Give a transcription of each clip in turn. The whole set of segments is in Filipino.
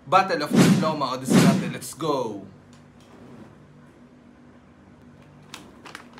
Battle of Diploma o Diskarte. Let's go!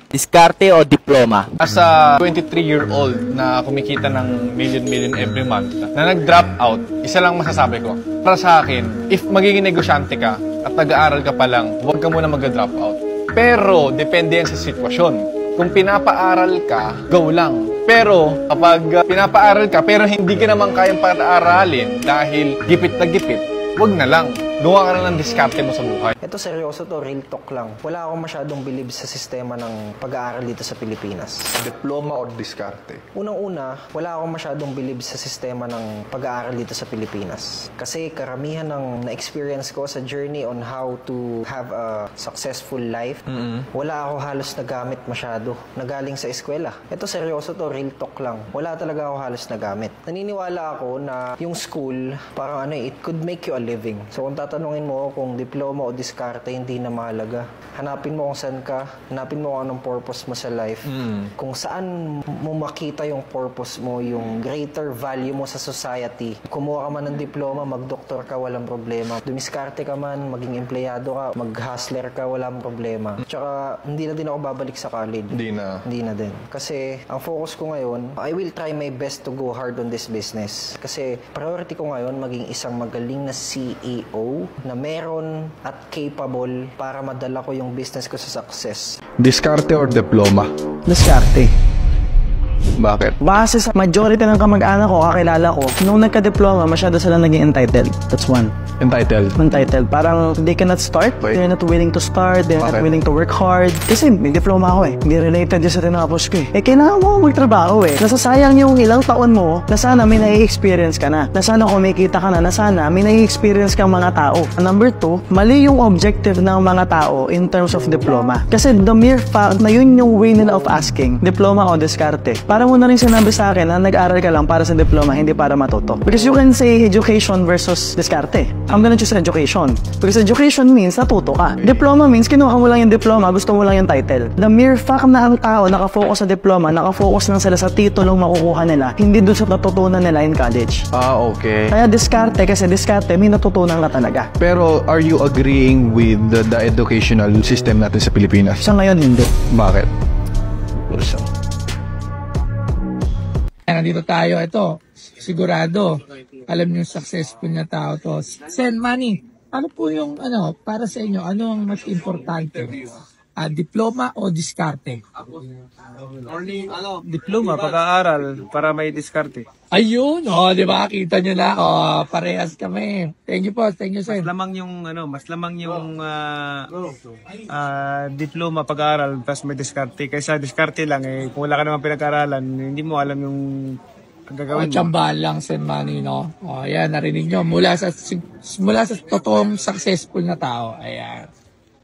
Diskarte o diploma? As a 23-year-old na kumikita ng million every month, na nag-drop out, isa lang masasabi ko. Para sa akin, if magiging negosyante ka at nag-aaral ka pa lang, huwag ka muna mag-drop out. Pero, depende yan sa sitwasyon. Kung pinapaaral ka, go lang. Pero, kapag pinapaaral ka, pero hindi ka naman kayang pag-aaralin dahil gipit na gipit, huwag na lang. Gawa ka na ng diskarte mo sa buhay. Ito seryoso to, real talk lang. Wala akong masyadong believe sa sistema ng pag-aaral dito sa Pilipinas. Diploma o diskarte? Unang-una, wala akong masyadong believe sa sistema ng pag-aaral dito sa Pilipinas. Kasi karamihan ng na-experience ko sa journey on how to have a successful life, wala ako halos nagamit masyado. Nagaling sa eskwela. Ito seryoso to, real talk lang. Wala talaga ako halos nagamit. Naniniwala ako na yung school, parang it could make you a living. So kung tatanungin mo kung diploma o diskarte, hindi na mahalaga. Hanapin mo kung saan ka, hanapin mo kung anong purpose mo sa life. Kung saan mo makita yung purpose mo, yung greater value mo sa society. Kumuha ka man ng diploma, mag-doktor ka, walang problema. Dumiskarte ka man, maging empleyado ka, mag-hustler ka, walang problema. Tsaka, hindi na din ako babalik sa college. Hindi na. Hindi na din. Kasi, ang focus ko ngayon, I will try my best to go hard on this business. Kasi, priority ko ngayon, maging isang magaling na CEO na meron at capable para madala ko yung business ko sa success. Diskarte or diploma? Diskarte. Bakit? Base sa majority ng kamag-anak ko, kakilala ko, nung nagka-diploma, masyado sila naging entitled. That's one. Entitled? Entitled. Parang they cannot start. Wait. They're not willing to start. They're not willing to work hard. Kasi may diploma ako eh. Hindi related din sa tinapos ko eh. Kailangan mo magtrabaho eh. Nasasayang yung ilang taon mo na sana may nai-experience ka na. Na sana kumikita ka na. Na sana may nai-experience kang mga tao. Number two, mali yung objective ng mga tao in terms of diploma. Kasi the mere fact na yun yung way nila of asking, diploma o diskarte. Para mo na rin sinabi sa akin na nag-aral ka lang para sa diploma, hindi para matuto. Because you can say education versus diskarte. I'm gonna choose education. Because education means natuto ka. Diploma means kinuha mo lang yung diploma, gusto mo lang yung title. The mere fact na ang tao nakafocus sa diploma, nakafocus lang sila sa titulong makukuha nila, hindi dun sa natutunan nila in college. Okay. Kaya diskarte, kasi diskarte, may natutunan ka talaga. Pero are you agreeing with the educational system natin sa Pilipinas? Sa ngayon, hindi. Bakit? Nandito tayo, ito, sigurado, alam niyo successful na tao to. Sen Manny, ano po yung, para sa inyo, ano ang mas importante? Diploma o diskarte? Diploma, pag-aaral, para may diskarte. Ayun, di ba? Kita nyo na, parehas kami. Thank you po, thank you, Sen. Mas lamang yung diploma, pag-aaral, tapos may diskarte. Kaysa diskarte lang, kung wala ka naman pinag-aaralan, hindi mo alam yung gagawin mo. Tsambahan lang, Sen Manny, no? Ayan, narinig nyo. Mula sa totoong successful na tao. Ayan.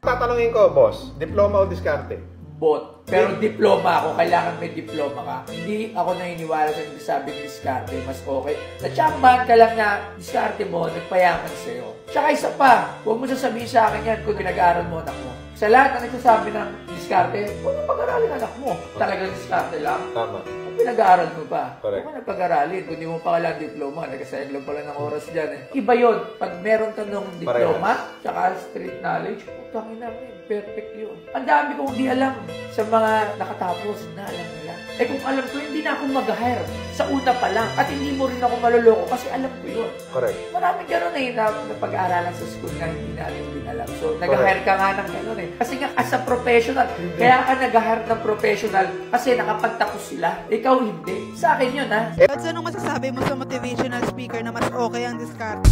Tatanungin ko, boss, diploma o diskarte? Both. Pero diploma ako, kailangan may diploma ka. Hindi ako naniniwala sa nagsasabing diskarte, mas okay. Natsambahan ka lang na diskarte mo, nagpayaman sa'yo. Tsaka isa pa, huwag mo sasabihin sa akin yan kung pinag-aaral mo anak mo. Sa lahat na nagsasabi ng diskarte, huwag mo pag-aralin anak mo. Talagang diskarte lang. Tama. Pinag-aaral mo pa. Correct. Huwag mo nagpag-aralin. Kung di mo pa kailangan diploma, nagkasayang lang pala ng oras dyan eh. Iba yun. Pag meron ka ng diploma, tsaka street knowledge, putangin namin. Perfect yun. Ang dami kong di alam sa mga nakatapos na alam nila. Kung alam ko, hindi na ako mag-hire sa una pa lang. At hindi mo rin ako maloloko kasi alam ko yun. Correct. Maraming gano'n na pag-aaralan sa school na hindi natin din alam. So, nag-hire ka nga ng gano'n eh. Kasi nga, as a professional, kaya ka nag-hire ng professional kasi nakapagtapos sila. Ikaw hindi. Sa akin yun, ha? At anong masasabi mo sa motivational speaker na mas okay ang diskarte?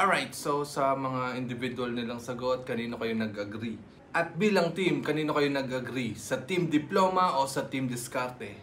Alright, so sa mga individual nilang sagot, kanino kayo nag-agree? At bilang team, kanino kayo nag-agree? Sa Team Diploma o sa Team Diskarte?